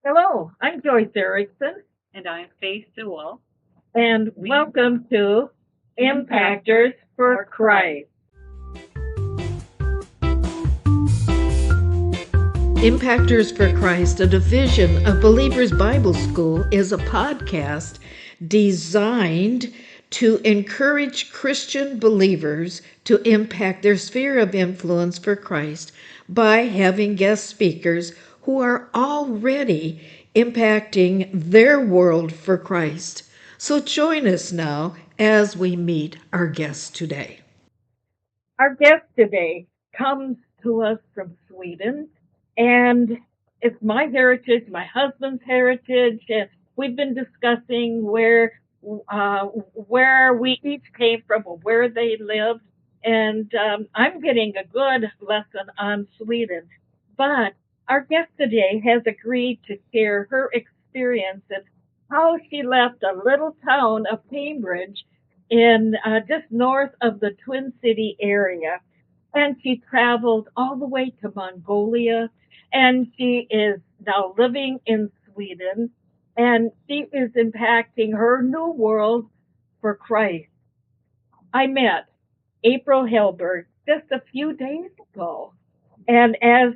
Hello, I'm Joyce Erickson, And I'm Faith Sewell. and welcome to Impactors for Christ. Impactors for Christ, a division of Believers Bible School, is a podcast designed to encourage Christian believers to impact their sphere of influence for Christ by having guest speakers who are already impacting their world for Christ. So join us now as we meet our guests today. Our guest today comes to us from Sweden, and it's my heritage, my husband's heritage, and we've been discussing where we each came from or where they lived, and I'm getting a good lesson on Sweden. But our guest today has agreed to share her experience and how she left a little town of Cambridge in just north of the Twin City area. And she traveled all the way to Mongolia, and she is now living in Sweden, and she is impacting her new world for Christ. I met April Hellberg just a few days ago, and as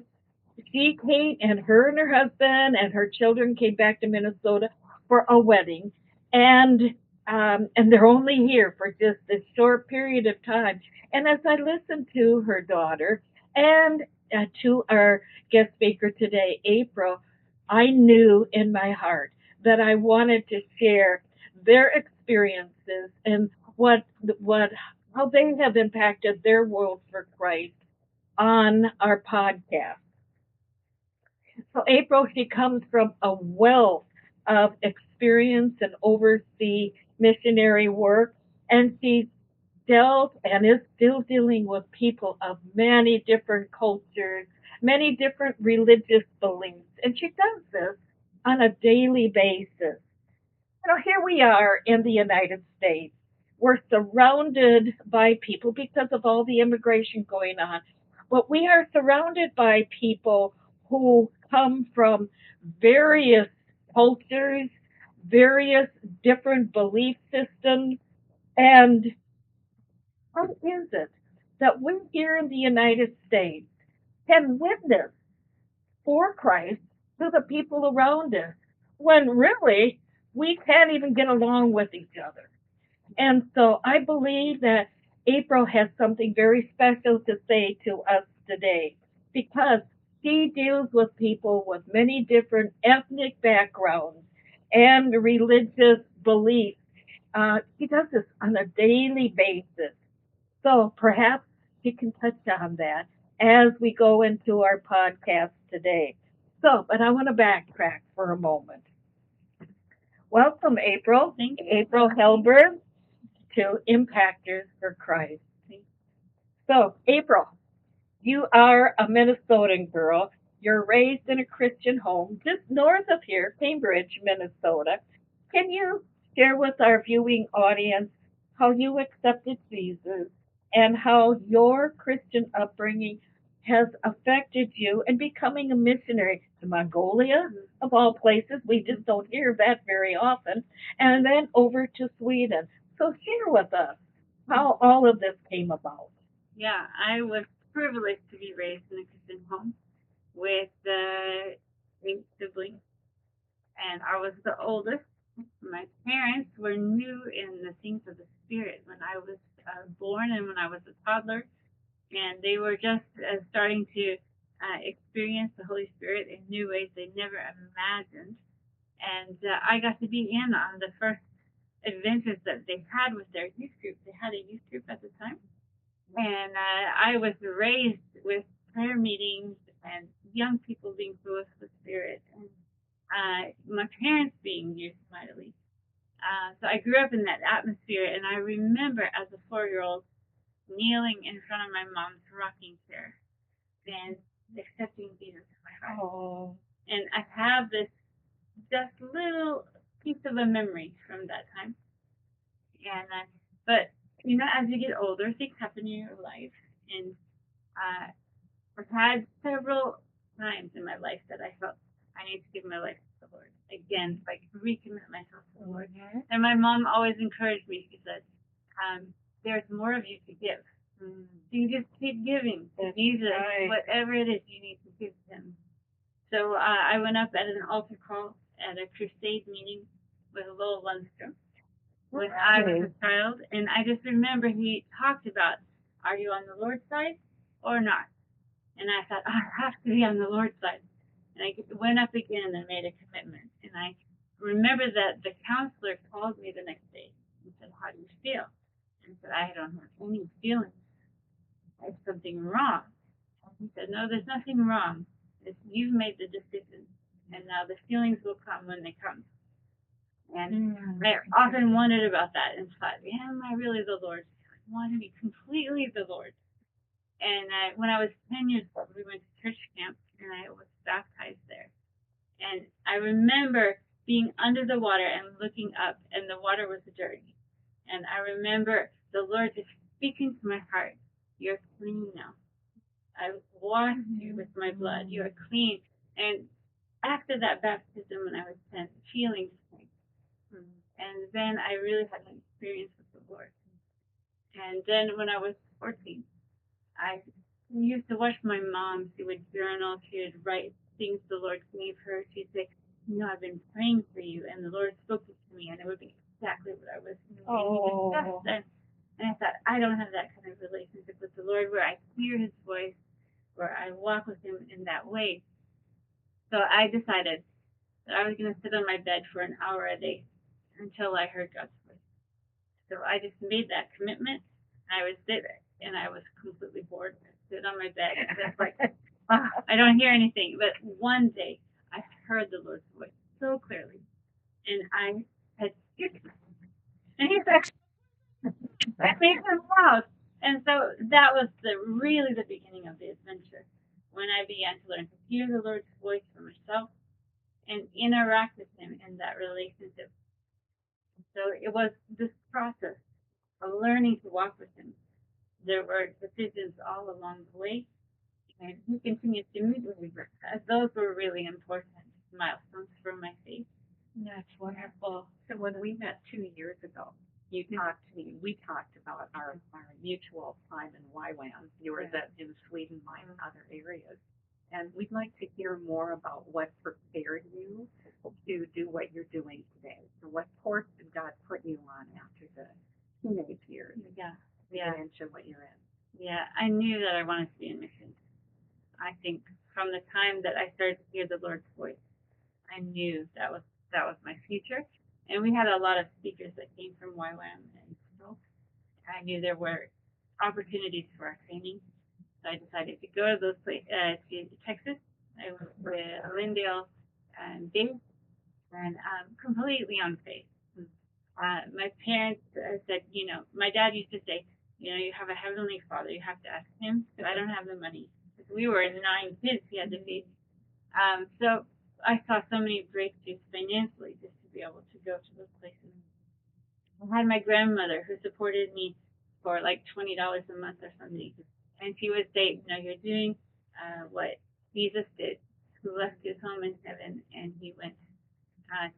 she came, and her husband and her children came back to Minnesota for a wedding, and they're only here for just this short period of time. And as I listened to her daughter and to our guest speaker today, April, I knew in my heart that I wanted to share their experiences and what how they have impacted their world for Christ on our podcast. So April, she comes from a wealth of experience and overseas missionary work, and she's dealt and is still dealing with people of many different cultures, many different religious beliefs, and she does this on a daily basis. Here we are in the United States. We're surrounded by people because of all the immigration going on, but we are surrounded by people who come from various cultures, various different belief systems, and how is it that we here in the United States can witness for Christ to the people around us when really we can't even get along with each other? And so I believe that April has something very special to say to us today because she deals with people with many different ethnic backgrounds and religious beliefs. She does this on a daily basis. So perhaps she can touch on that as we go into our podcast today. So, but I want to backtrack for a moment. Welcome, April. Thank you. April Hellberg to Impactors for Christ. So, April, you are a Minnesotan girl. You're raised in a Christian home just north of here, Cambridge, Minnesota. Can you share with our viewing audience how you accepted Jesus and how your Christian upbringing has affected you in becoming a missionary to Mongolia, of all places? We just don't hear that very often. And then over to Sweden. So share with us how all of this came about. Yeah, I was privileged to be raised in a Christian home with 8 siblings, and I was the oldest. My parents were new in the things of the Spirit when I was born and when I was a toddler, and they were just starting to experience the Holy Spirit in new ways they never imagined. And I got to be in on the first adventures that they had with their youth group. They had a youth group at the time, and I was raised with prayer meetings and young people being full of the Spirit, and my parents being used mightily. So I grew up in that atmosphere, and I remember as a 4-year-old kneeling in front of my mom's rocking chair and accepting Jesus in my heart. Oh, And I have this just little piece of a memory from that time. And but as you get older, things happen in your life, and uh, I've had several times in my life that I felt I need to give my life to again, like recommit myself to the Lord. Mm-hmm. And my mom always encouraged me. She said, there's more of you to give. Mm. So you just keep giving to That's Jesus, right. whatever it is you need to give to him. So I went up at an altar call at a crusade meeting with Lowell Lundstrom when I was a child, and I just remember he talked about, are you on the Lord's side or not? And I thought, I have to be on the Lord's side. And I went up again and made a commitment. And I remember that the counselor called me the next day and said, how do you feel? And I said, I don't have any feelings. There's something wrong. He said, no, there's nothing wrong. You've made the decision. And now the feelings will come when they come. And I often wondered about that and thought, am I really the Lord? I want to be completely the Lord. And when I was 10 years old, we went to church camp, and I was baptized there. And I remember being under the water and looking up, and the water was dirty. And I remember the Lord just speaking to my heart, you're clean now. I washed you with my blood. You are clean. And after that baptism, when I was 10, feelings came. And then I really had an experience with the Lord. And then when I was 14, I used to watch my mom. She would journal. She would write things the Lord gave her. She'd say, I've been praying for you, and the Lord spoke it to me, and it would be exactly what I was needing. Oh. And I thought, I don't have that kind of relationship with the Lord where I hear his voice, where I walk with him in that way. So I decided that I was going to sit on my bed for an hour a day until I heard God's voice. So I just made that commitment. I would sit and I was completely bored. I'd sit on my bed and just like, I don't hear anything. But one day I heard the Lord's voice so clearly. And I had skipped. And he said, that makes him loud. And so that was really the beginning of the adventure, when I began to learn to hear the Lord's voice for myself and interact with him in that relationship. So it was this process of learning to walk with him. There were decisions all along the way, and he continued to meet with me. Those were really important milestones for my faith. That's wonderful. So when we met 2 years ago, we talked about our mutual time in YWAM. You were in Sweden, mine in other areas. And we'd like to hear more about what prepared you to do what you're doing today. So what course did God put you on after the teenage years? Yeah. Into what you're in. Yeah, I knew that I wanted to be in missions. I think from the time that I started to hear the Lord's voice, I knew that was my future. And we had a lot of speakers that came from YWAM, and so I knew there were opportunities for our training. So I decided to go to those places, to Texas. I went with Lindale and Dave, and completely on faith. My parents said, my dad used to say, you have a heavenly Father, you have to ask him. So I don't have the money. We were 9 kids he had to feed. So I saw so many breakthroughs financially just to be able to go to those places. I had my grandmother who supported me for like $20 a month or something. And she would say, you're doing what Jesus did, who left his home in heaven, and he went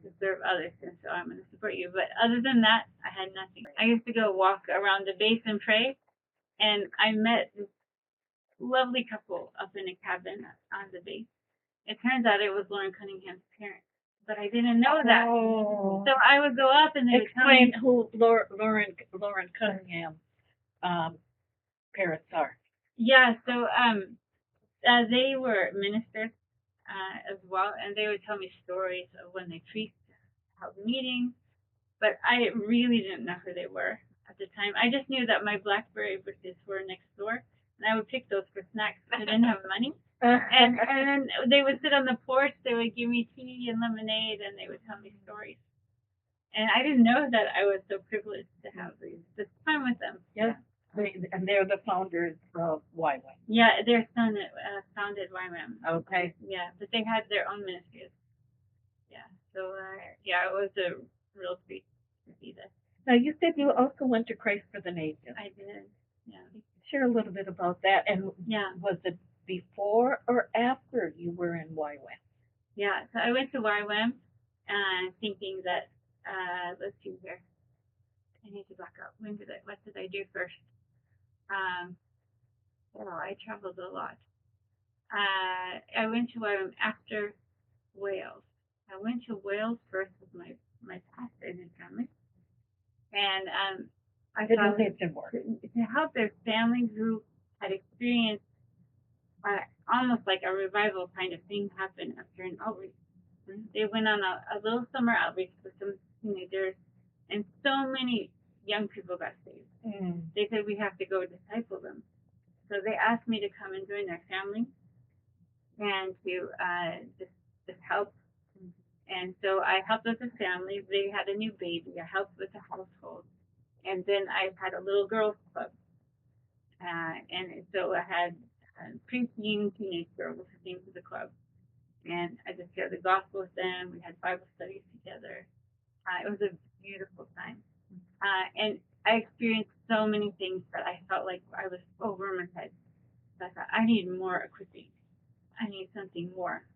to serve others, and so I'm going to support you. But other than that, I had nothing. I used to go walk around the base and pray, and I met this lovely couple up in a cabin on the base. It turns out it was Lauren Cunningham's parents, but I didn't know that. Oh. So I would go up and they would tell me Explain who Lauren Cunningham parents are. Yeah, so they were ministers as well, and they would tell me stories of when they preached, held meetings, but I really didn't know who they were at the time. I just knew that my blackberry bushes were next door, and I would pick those for snacks. I didn't have money, and then they would sit on the porch. They would give me tea and lemonade, and they would tell me stories. And I didn't know that I was so privileged to have this time with them. Yes. And they're the founders of YWAM. Yeah, their son founded YWAM. Okay. Yeah, but they had their own ministries. Yeah, so it was a real treat to see this. Now, you said you also went to Christ for the Nations. I did. Yeah. Share a little bit about that. And was it before or after you were in YWAM? Yeah, so I went to YWAM, thinking that, let's see here. I need to back up. What did I do first? Well, I traveled a lot. I went to after Wales. I went to Wales first with my pastor and his family, and I thought to help their families who had experienced almost like a revival kind of thing happen after an outreach. They went on a little summer outreach with some teenagers, and so many young people got saved. They said, we have to go disciple them. So they asked me to come and join their family and to just help. And so I helped with the family. They had a new baby. I helped with the household. And then I had a little girls club. And so I had preteen teenage girls who came to the club. And I just shared the gospel with them. We had Bible studies together. It was a beautiful time. And I experienced so many things that I felt like I was over my head. So I thought, I need more equipping. I need something more.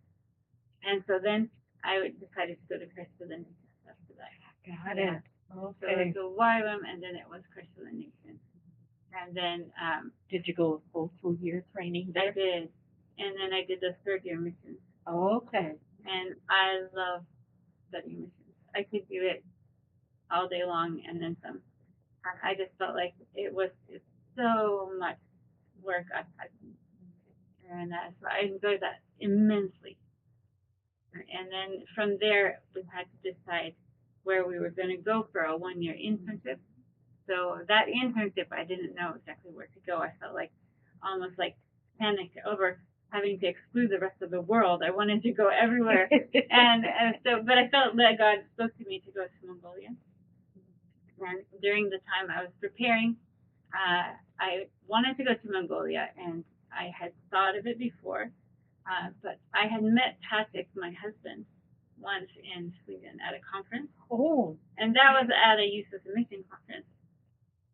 And so then I decided to go to Christ for the Nations after that. Got it. Okay. So YWAM, and then it was Christ for the Nations. And then did you go full 2 year training there? I did. And then I did the 3rd year missions. Okay. And I love studying missions. I could do it all day long and then some. I just felt like it's so much work I had. And so I enjoyed that immensely. And then from there, we had to decide where we were going to go for a 1 year internship. So that internship, I didn't know exactly where to go. I felt like almost like panicked over having to exclude the rest of the world. I wanted to go everywhere. and but I felt that God spoke to me to go to Mongolia. And during the time I was preparing, I wanted to go to Mongolia, and I had thought of it before. But I had met Patrick, my husband, once in Sweden at a conference. Oh. And that was at a Youth with a Mission conference.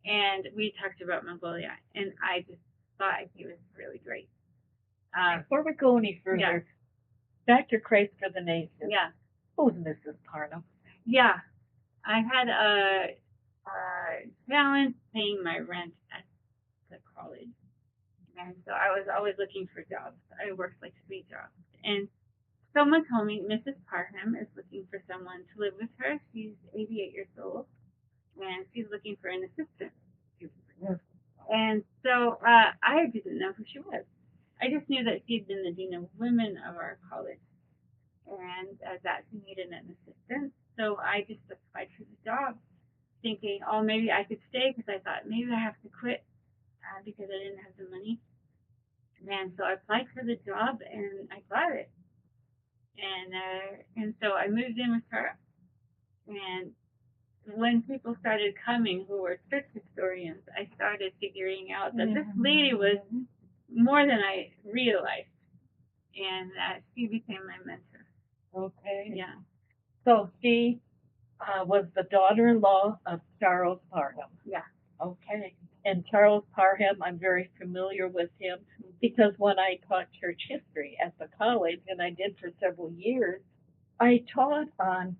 And we talked about Mongolia, and I just thought he was really great. Before we go any further, back to Christ for the Nations. Yeah. Who's Mrs. Parnham? Yeah. I had a challenge paying my rent at the college. And so I was always looking for jobs. I worked like 3 jobs. And someone told me Mrs. Parham is looking for someone to live with her. She's 88 years old, and she's looking for an assistant. And so I didn't know who she was. I just knew that she had been the dean of women of our college, and that she needed an assistant. So I just applied for the job, thinking, oh, maybe I could stay, because I thought maybe I have to quit because I didn't have the money. And so I applied for the job, and I got it. And so I moved in with her. And when people started coming who were church historians, I started figuring out that this lady was more than I realized, and that she became my mentor. Okay. Yeah. So she was the daughter-in-law of Charles Parham. Yeah. Okay. And Charles Parham, I'm very familiar with him because when I taught church history at the college, and I did for several years, I taught on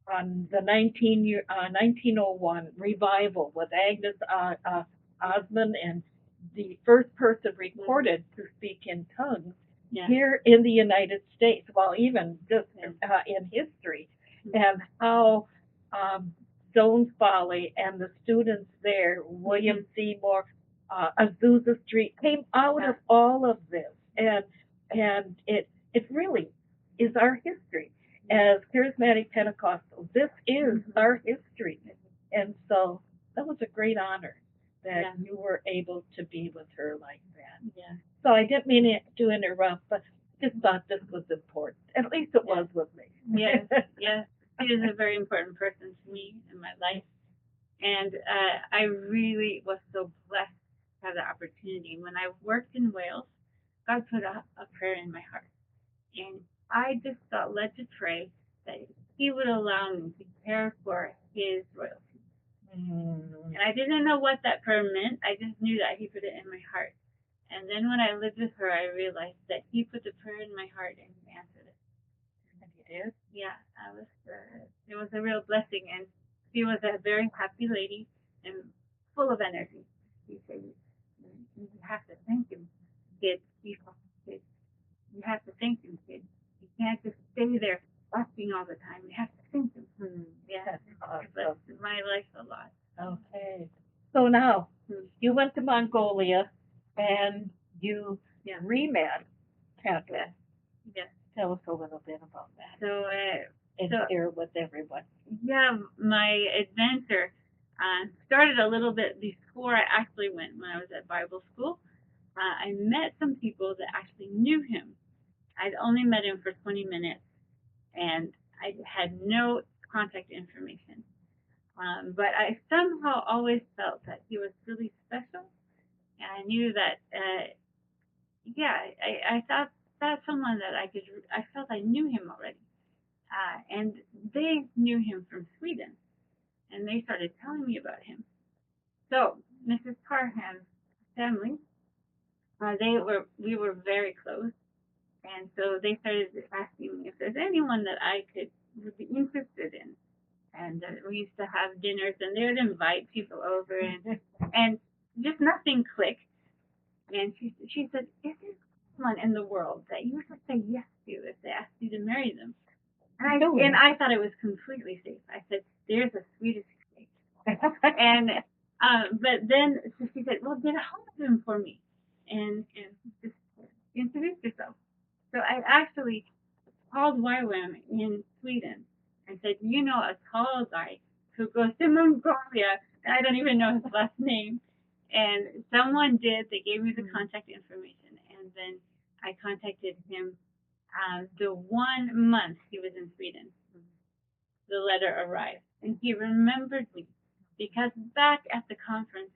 the 1901 revival with Agnes Osmond, and the first person recorded to speak in tongues here in the United States, well, even just in history, and how Jones Folly and the students there, William Seymour, Azusa Street, came out of all of this, and it really is our history. As charismatic Pentecostals, this is our history, and so that was a great honor that you were able to be with her like that. Yeah. So I didn't mean to interrupt, but just thought this was important. At least it was with me. Yes, yes. She is a very important person to me in my life. And I really was so blessed to have the opportunity. When I worked in Wales, God put a prayer in my heart. And I just felt led to pray that He would allow me to care for His royalty. And I didn't know what that prayer meant. I just knew that He put it in my heart. And then when I lived with her, I realized that He put the prayer in my heart and He answered it. did? Yeah, it was a real blessing, and she was a very happy lady and full of energy. She said, "You have to thank him, kid. You have to thank him, kid. You can't just stay there watching all the time. You have to thank him." Yeah, That's it awesome. blessed my life a lot. Okay. So now you went to Mongolia and you Yeah. remet Catherine. Yes. Tell us a little bit about that So, and so share it with everyone. yeah, my adventure started a little bit before I actually went. When I was at Bible school, I met some people that actually knew him. I'd only met him for 20 minutes, and I had no contact information. But I somehow always felt that he was really special, and I knew that, yeah, I thought that's someone that I felt I knew him already. And they knew him from Sweden, and they started telling me about him. So Mrs. Parham's family, we were very close, and so they started asking me if there's anyone that I would be interested in. And we used to have dinners, and they would invite people over, and just nothing clicked. And she said, "Is there someone in the world that you would say yes to if they asked you to marry them?" And I thought it was completely safe. I said, "There's a Swedish cake." And but then she said, "Well, get a hold of him for me, and just introduce yourself." So I actually called YWAM in Sweden and said, "You know a tall guy who goes to Mongolia, and I don't even know his last name." And someone did. They gave me the contact information, and then I contacted him. The 1 month he was in Sweden, the letter arrived, and he remembered me because back at the conference,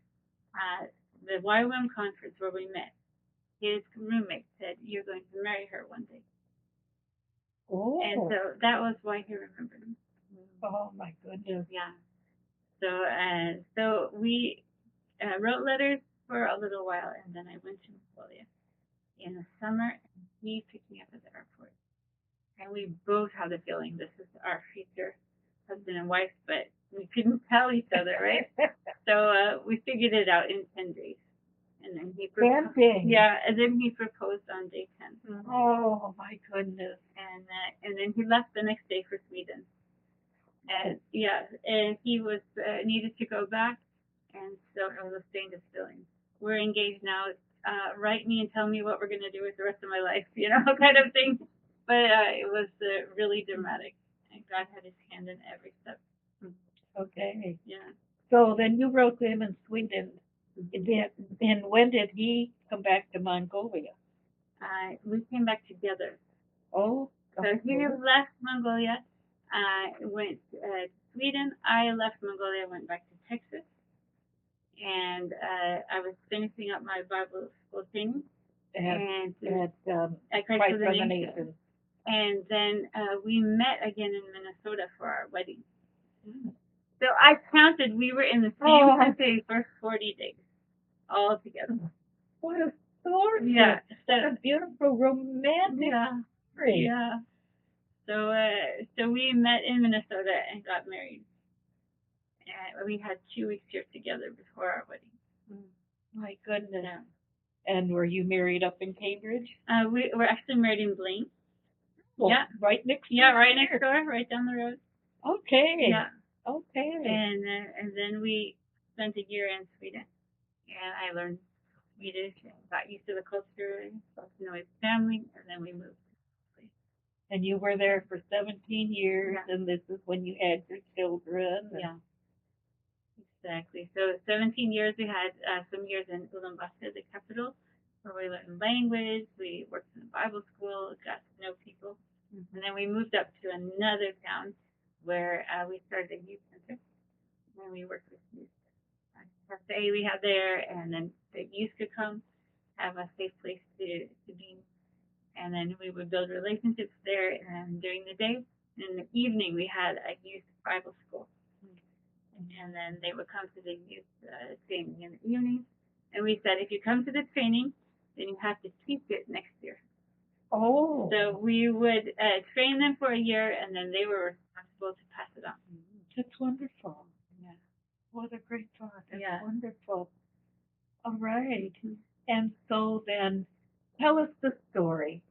the YWAM conference where we met, his roommate said, "You're going to marry her one day." Oh. And so that was why he remembered me. Oh my goodness. Yeah. So we wrote letters for a little while, and then I went to Mongolia in the summer, and he picked me up at the airport. And we both had the feeling this is our future husband and wife, but we couldn't tell each other, right? So we figured it out in 10 days. And then he proposed. 10 days? Yeah, and then he proposed on day 10. Oh my goodness. And then he left the next day for Sweden. And yeah, and he was needed to go back, and so it was a strange feeling. We're engaged now. Write me and tell me what we're gonna do with the rest of my life, kind of thing. But it was really dramatic, and God had His hand in every step. Okay. Yeah. So then you wrote to him in Sweden. And when did he come back to Mongolia? We came back together. Oh. So he left Mongolia, went to Sweden. I left Mongolia, went back to Texas, and I was finishing up my Bible school training. At Christ for the Nation. And then we met again in Minnesota for our wedding. So I counted, we were in the same country for 40 days, all together. What a story! Yeah, what a beautiful romantic story. Yeah. So we met in Minnesota and got married. And we had 2 weeks here together before our wedding. My goodness. Yeah. And were you married up in Cambridge? We were actually married in Blaine. Well, yeah. Right next door? Yeah, right next door, right down the road. Okay. Yeah. Okay. And then we spent a year in Sweden. And I learned Swedish and got used to the culture, got to know his family, and then we moved. And you were there for 17 years, and this is when you had your children. Yeah. Exactly. So 17 years, we had some years in Ulaanbaatar, the capital, where we learned language, we worked in a Bible school, got to know people. And then we moved up to another town where we started a youth center, and we worked with youth. Cafe we had there, and then the youth could come, have a safe place to be. And then we would build relationships there, and during the day, in the evening, we had a youth Bible school. And then they would come to the youth training in the evening. And we said, if you come to the training, then you have to teach it next year. Oh, So we would train them for a year, and then they were responsible to pass it on. that's wonderful. Yeah. What a great thought. That's Yeah. wonderful. All right. And so then tell us the story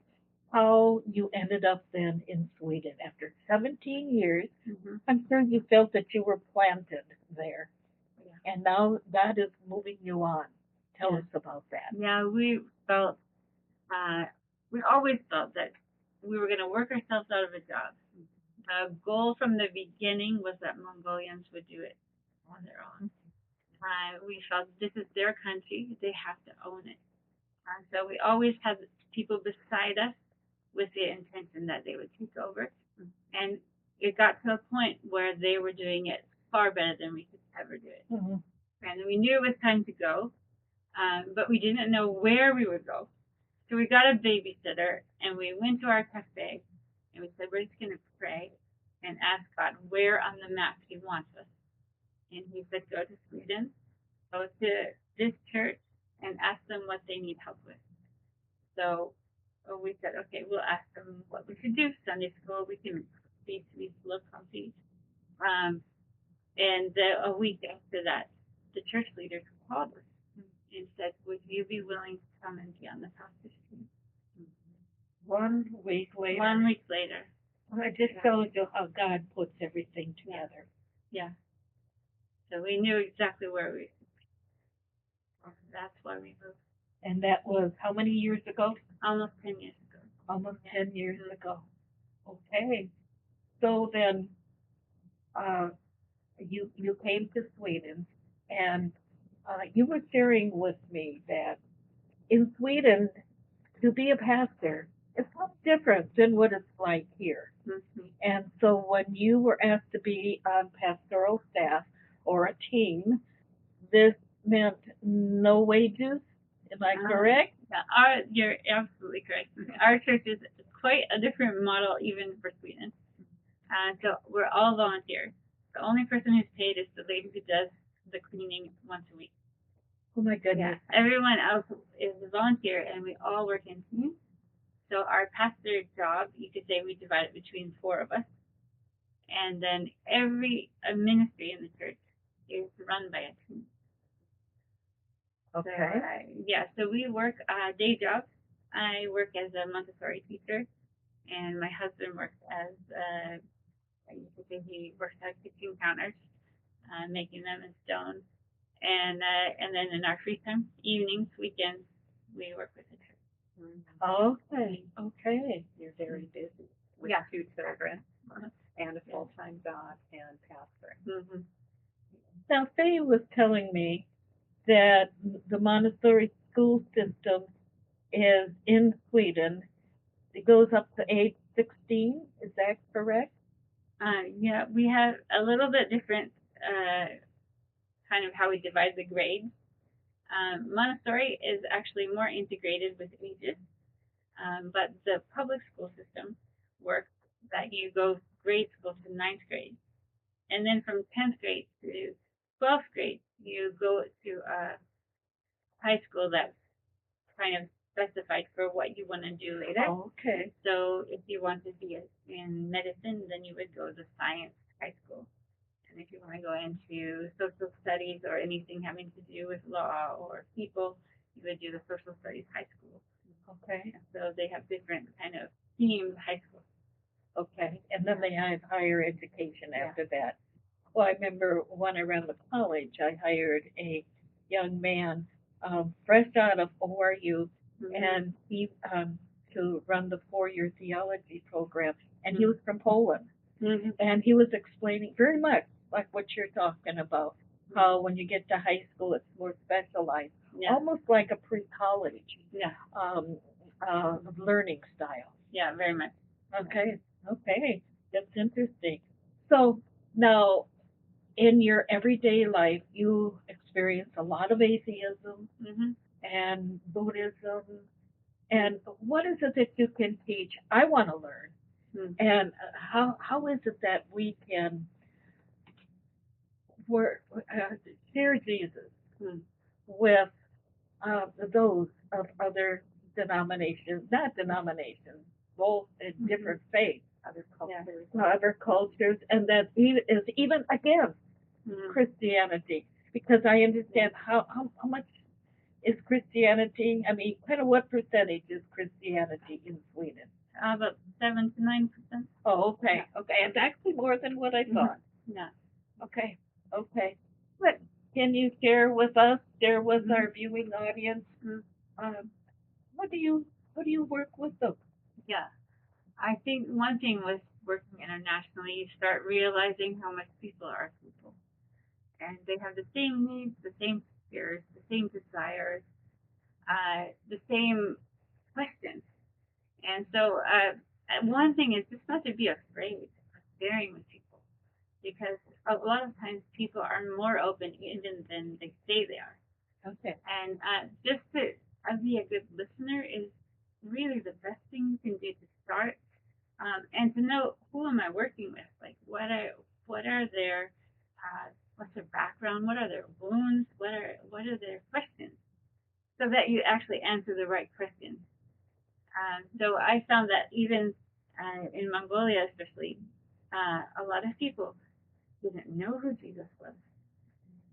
how you ended up then in Sweden after 17 years. Mm-hmm. I'm sure you felt that you were planted there. Yeah. And now God is moving you on. Tell Yeah. us about that. Yeah, we felt, we always felt that we were going to work ourselves out of a job. The goal from the beginning was that Mongolians would do it on their own. We felt this is their country; they have to own it. So we always had people beside us with the intention that they would take over. And it got to a point where they were doing it far better than we could ever do it. Mm-hmm. And we knew it was time to go, but we didn't know where we would go. So we got a babysitter and we went to our cafe and we said, we're just going to pray and ask God where on the map He wants us. And He said, go to Sweden, go to this church, and ask them what they need help with. So we said, okay, we'll ask them what we should do. Sunday school, we can teach these little coffee. And a week after that, the church leaders called us and said, would you be willing to come and be on the pastor's team? 1 week later. 1 week later. Well, it just shows you how God puts everything together. Yeah. So we knew exactly where we. That's why we moved. And that was how many years ago? Almost 10 years ago. Almost 10 years ago. Okay. So then you came to Sweden, and you were sharing with me that in Sweden, to be a pastor is much different than what it's like here. Mm-hmm. And so when you were asked to be on pastoral staff or a team, this meant no wages. Am I correct? Yeah, you're absolutely correct. Our church is quite a different model even for Sweden. So we're all volunteer. The only person who's paid is the lady who does the cleaning once a week. Oh my goodness. Yeah, everyone else is a volunteer, and we all work in teams. So our pastor job, you could say we divide it between 4 of us. And then every ministry in the church is run by a team. Okay. So, yeah, so we work day jobs. I work as a Montessori teacher, and my husband works as you could say he works at kitchen counters, making them in stone. And then in our free time, evenings, weekends, we work with the church. Okay. Okay. You're very busy with 2 children and a full-time job and pastoring. Mm-hmm. Now, Faye was telling me that the Montessori school system is in Sweden. It goes up to age 16. Is that correct? Yeah, we have a little bit different kind of how we divide the grades. Montessori is actually more integrated with ages, but the public school system works that you go grade school to 9th grade. And then from 10th grade to 12th grade, you go to a high school that's kind of specified for what you want to do later. Okay. So if you want to be in medicine, then you would go to science high school. And if you want to go into social studies or anything having to do with law or people, you would do the social studies high school. Okay. So they have different kind of themed high schools. Okay. And then they have higher education after that. Well, I remember when I ran the college, I hired a young man fresh out of ORU, and he to run the 4-year theology program, and he was from Poland, and he was explaining very much like what you're talking about, how when you get to high school it's more specialized, almost like a pre-college learning style. Yeah, very much. Okay, okay, that's interesting. So now, in your everyday life, you experience a lot of atheism and Buddhism. And what is it that you can teach? I want to learn. And how is it that we can share Jesus with those of other denominations, not denominations, both in different faiths, Other cultures. other cultures, and that is even against Christianity, because I understand how much is Christianity. I mean, kind of what percentage is Christianity in Sweden? About 7 to 9%. Oh, okay, okay, it's actually more than what I thought. Yeah. Okay, okay. But can you share with us, share with our viewing audience, um, what do you work with them? Yeah. I think one thing with working internationally, you start realizing how much people are people. And they have the same needs, the same fears, the same desires, the same questions. And so, one thing is just not to be afraid of sharing with people, because a lot of times people are more open even than they say they are. Okay. And just to be a good listener is really the best thing you can do to start, and to know who am I working with, like what are their what's their background, what are their wounds, what are their questions, so that you actually answer the right questions. So I found that even in Mongolia, especially, a lot of people didn't know who Jesus was,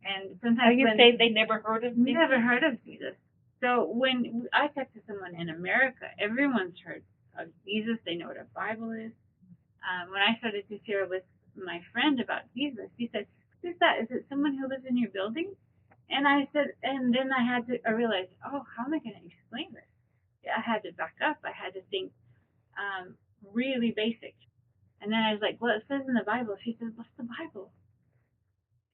and Are sometimes you when saying they never heard of me? never heard of Jesus. So when I talk to someone in America, everyone's heard of Jesus. They know what a Bible is. When I started to share with my friend about Jesus, he said, "Who's that? Is it someone who lives in your building?" And I said, and then I realized, oh, how am I going to explain this? I had to back up. I had to think really basic. And then I was like, well, it says in the Bible. She said, what's the Bible?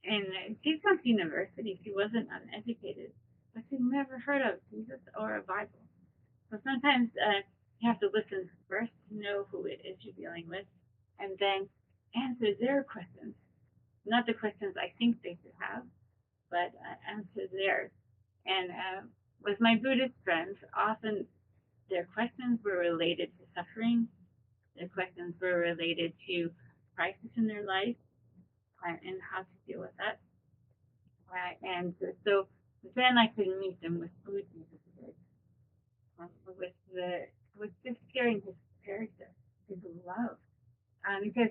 And she's gone to university. She wasn't uneducated, but she'd never heard of Jesus or a Bible. So sometimes you have to listen first to know who it is you're dealing with, and then answer their questions. Not the questions I think they should have, but answer theirs. And with my Buddhist friends, often their questions were related to suffering. Their questions were related to crisis in their life, and how to deal with that. And so then I could meet them with who Jesus is, with just sharing his character, his love. Because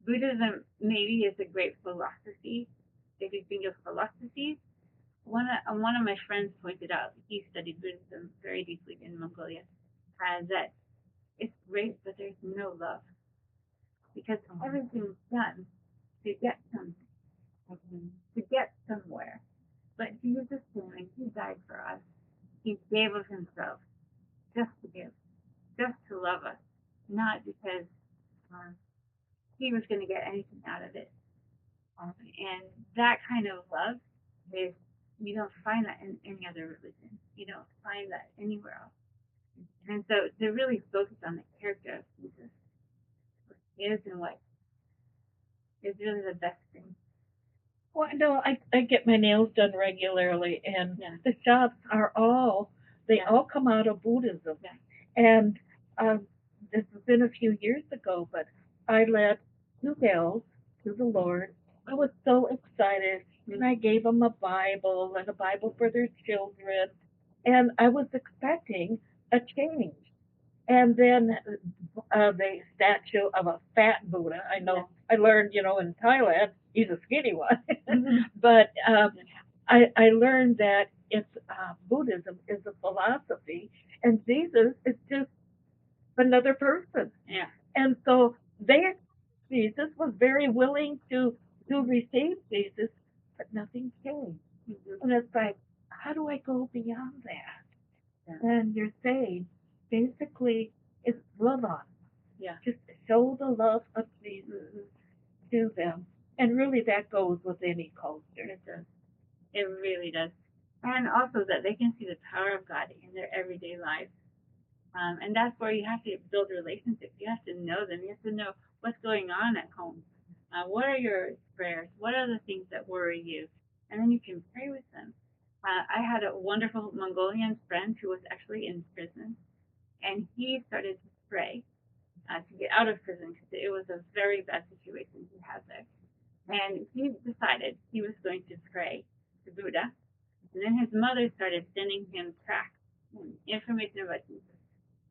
Buddhism maybe is a great philosophy. If you think of philosophies, one of my friends pointed out, he studied Buddhism very deeply in Mongolia, that it's great, but there's no love, because everything's done to get something, to get somewhere. But Jesus came and he died for us. He gave of himself just to give, just to love us, not because um, he was going to get anything out of it. And that kind of love is, you don't find that in any other religion. You don't find that anywhere else. And so to really focus on the character of Jesus, what he is and what is really the best thing. Well, no, I get my nails done regularly, and Yeah. the shops are they Yeah. all come out of Buddhism. Yeah. And this has been a few years ago, but I led two gals to the Lord. I was so excited, and I gave them a Bible and a Bible for their children, and I was expecting a change. And then the statue of a fat Buddha. I know. Yeah. I learned, in Thailand, he's a skinny one, Mhm. but I learned that it's Buddhism is a philosophy, and Jesus is just another person. Yeah. And so Jesus was very willing to receive Jesus, but nothing changed. Mhm. And it's like, how do I go beyond that? Yeah. And you're saying basically it's love on. Yeah. Just show the love of Jesus to them. And really that goes with any culture. It does. It really does. And also that they can see the power of God in their everyday lives. And that's where you have to build relationships. You have to know them. You have to know what's going on at home. What are your prayers? What are the things that worry you? And then you can pray with them. I had a wonderful Mongolian friend who was actually in prison, and he started to pray to get out of prison because it was a very bad situation he had there. And he decided he was going to pray to Buddha. And then his mother started sending him tracts and information about Jesus.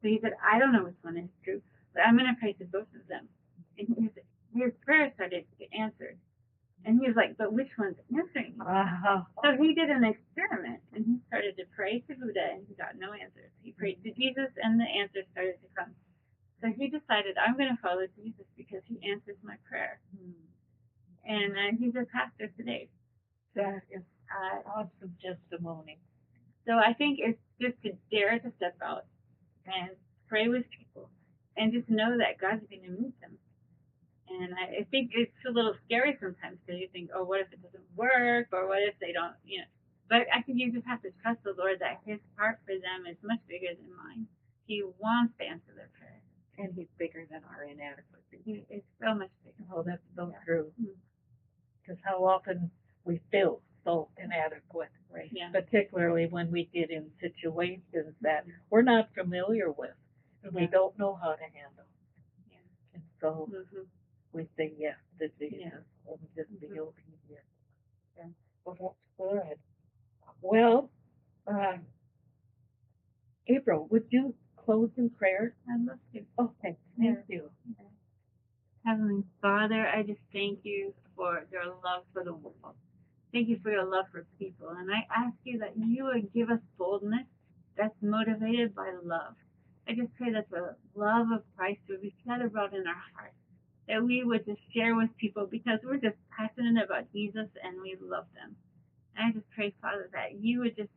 So he said, I don't know which one is true, but I'm going to pray to both of them. And his prayer started to get answered. And he was like, but which one's answering? So he did an experiment, and he started to pray to Buddha, and he got no answers. He prayed to Jesus, and the answers started to come. So he decided, I'm going to follow Jesus because he answers my prayer. And he's a pastor today. That is awesome testimony. So I think it's just to dare to step out and pray with people and just know that God's going to meet them. And I think it's a little scary sometimes because you think, oh, what if it doesn't work? Or what if they don't, But I think you just have to trust the Lord that his heart for them is much bigger than mine. He wants to answer their prayer. And he's bigger than our inadequacy. It's so much bigger. Oh, that's so true. Because how often we feel so inadequate, Right. Yeah. Particularly when we get in situations that we're not familiar with and we don't know how to handle. Yeah. And so we say yes to Jesus and just be obedient. Yeah. Well, that's good. Well, April, would you close in prayer? I'd love to. Okay, thank you. Heavenly Father, I just thank you for your love for the world. Thank you for your love for people. And I ask you that you would give us boldness that's motivated by love. I just pray that the love of Christ would be shed abroad in our hearts, that we would just share with people because we're just passionate about Jesus and we love them. And I just pray, Father, that you would just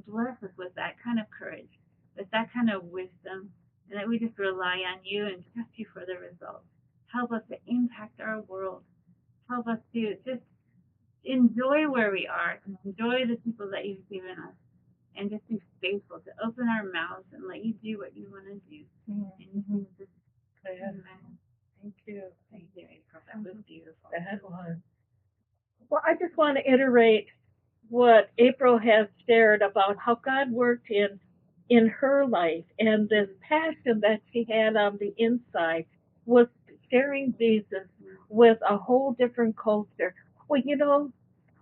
bless us with that kind of courage, with that kind of wisdom, and that we just rely on you and trust you for the results. Help us to impact our world. Help us to just enjoy where we are, and enjoy the people that you've given us, and just be faithful to open our mouths and let you do what you want to do. And just, amen. Thank you. Thank you, April. That was beautiful. That was. Well, I just want to iterate what April has shared about how God worked in her life, and this passion that she had on the inside was sharing Jesus with a whole different culture. Well,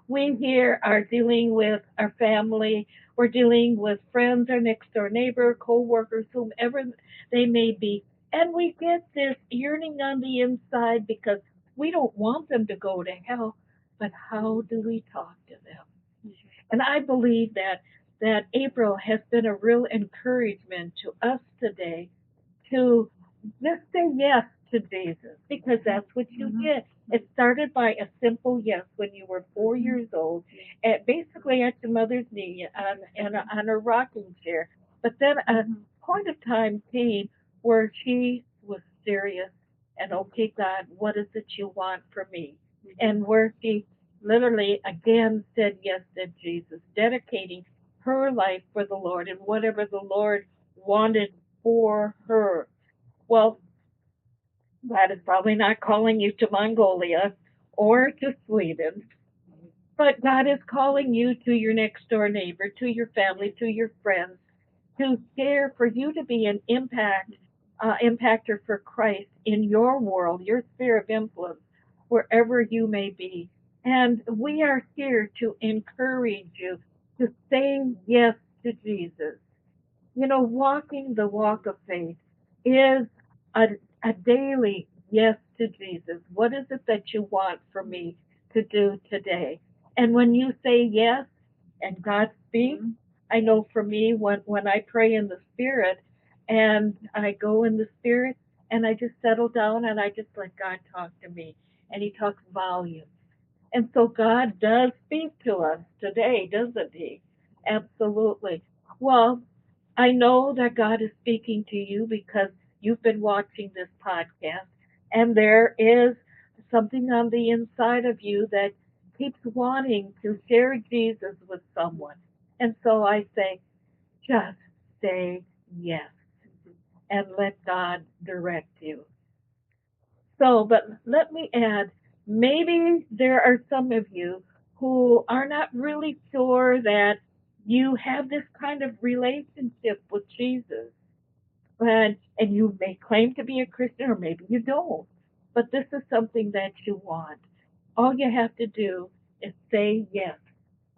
we here are dealing with our family, we're dealing with friends, our next door neighbor, co-workers, whomever they may be, and we get this yearning on the inside because we don't want them to go to hell, but how do we talk to them? And I believe that April has been a real encouragement to us today to just say yes to Jesus because that's what you did. It started by a simple yes when you were 4 years old, basically at your mother's knee on a rocking chair. But then a point of time came where she was serious and, okay, God, what is it you want from me? And where she literally again said yes to Jesus, dedicating her life for the Lord and whatever the Lord wanted for her. Well, God is probably not calling you to Mongolia or to Sweden, but God is calling you to your next door neighbor, to your family, to your friends, to share, for you to be an impactor for Christ in your world, your sphere of influence, wherever you may be. And we are here to encourage you to say yes to Jesus. Walking the walk of faith is a, a daily yes to Jesus. What is it that you want for me to do today? And when you say yes and God speaks, I know for me, when I pray in the Spirit and I go in the Spirit and I just settle down and I just let God talk to me, and He talks volumes. And so God does speak to us today, doesn't He? Absolutely. Well, I know that God is speaking to you because you've been watching this podcast, and there is something on the inside of you that keeps wanting to share Jesus with someone. And so I say, just say yes and let God direct you. So, but let me add, maybe there are some of you who are not really sure that you have this kind of relationship with Jesus. And you may claim to be a Christian, or maybe you don't. But this is something that you want. All you have to do is say yes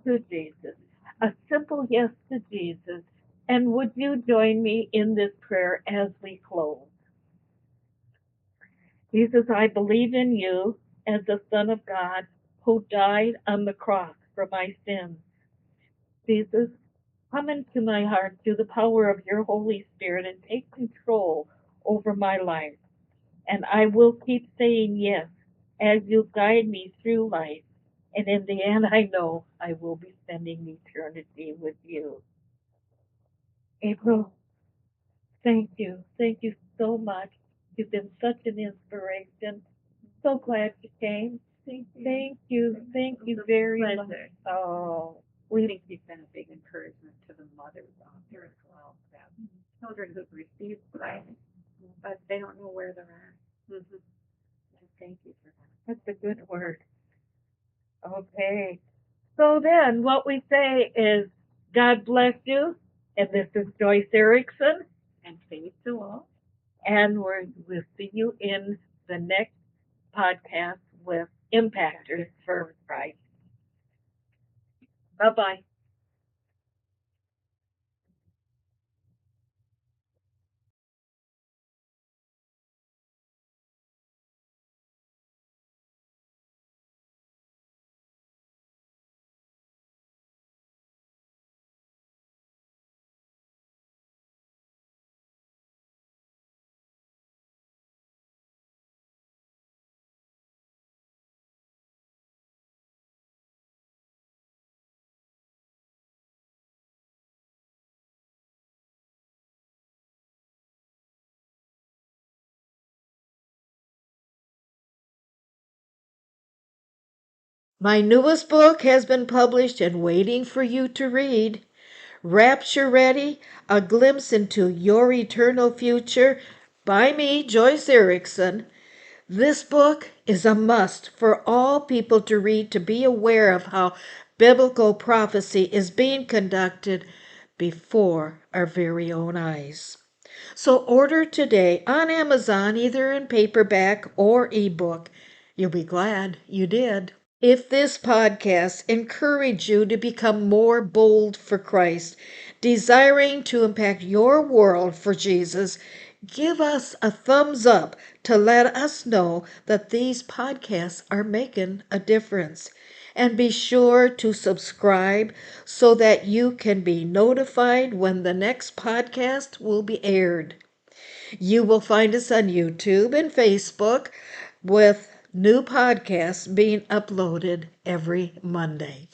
to Jesus. A simple yes to Jesus And would you join me in this prayer as we close? Jesus, I believe in you as the Son of God who died on the cross for my sins. Jesus, come into my heart through the power of your Holy Spirit and take control over my life. And I will keep saying yes as you guide me through life. And in the end, I know I will be spending eternity with you. April, thank you. Thank you so much. You've been such an inspiration. So glad you came. Thank you. Thank you. Thank you very much. Oh, I think you've been a big encouragement to the mothers out there as well. That children who've received guidance, but they don't know where they're at. Mm-hmm. And thank you for that. that's a good word. Okay. So then what we say is, God bless you. And this is Joyce Erickson. And faith to all. And we'll see you in the next podcast with Impactors for Christ. Bye-bye. My newest book has been published and waiting for you to read. Rapture Ready, A Glimpse into Your Eternal Future by me, Joyce Erickson. This book is a must for all people to read to be aware of how biblical prophecy is being conducted before our very own eyes. So order today on Amazon, either in paperback or ebook. You'll be glad you did. If this podcast encouraged you to become more bold for Christ, desiring to impact your world for Jesus, give us a thumbs up to let us know that these podcasts are making a difference. And be sure to subscribe so that you can be notified when the next podcast will be aired. You will find us on YouTube and Facebook with new podcasts being uploaded every Monday.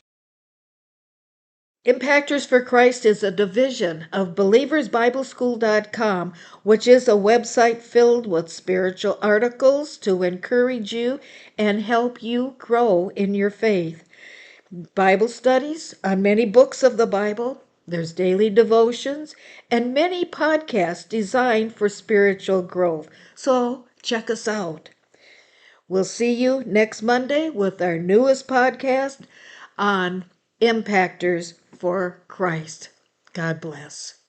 Impactors for Christ is a division of believersbibleschool.com, which is a website filled with spiritual articles to encourage you and help you grow in your faith. Bible studies on many books of the Bible. There's daily devotions and many podcasts designed for spiritual growth. So check us out. We'll see you next Monday with our newest podcast on Impactors for Christ. God bless.